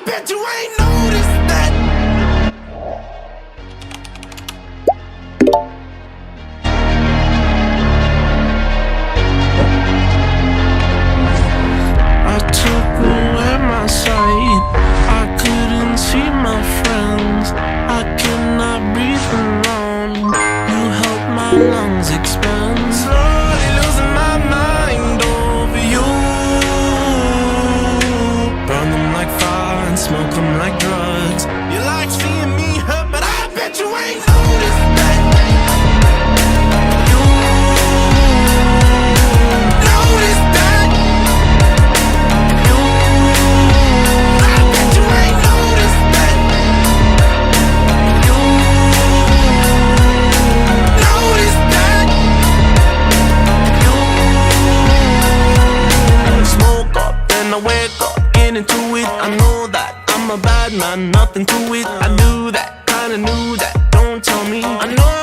bet you ain't noticed that. I took away my sight. I couldn't see my friends. I could not breathe alone. You helped my lungs expand. Slowly losing my mind over you. Burn them like fire and smoke them like drugs. You like seeing me hurt, but I bet you ain't noticed that. You noticed that. You, I bet you ain't noticed that. You noticed that. You smoke up, then I wake up, get into it. I know that I'm a bad man, nothing to it. I do that, kinda knew that. Don't tell me. I know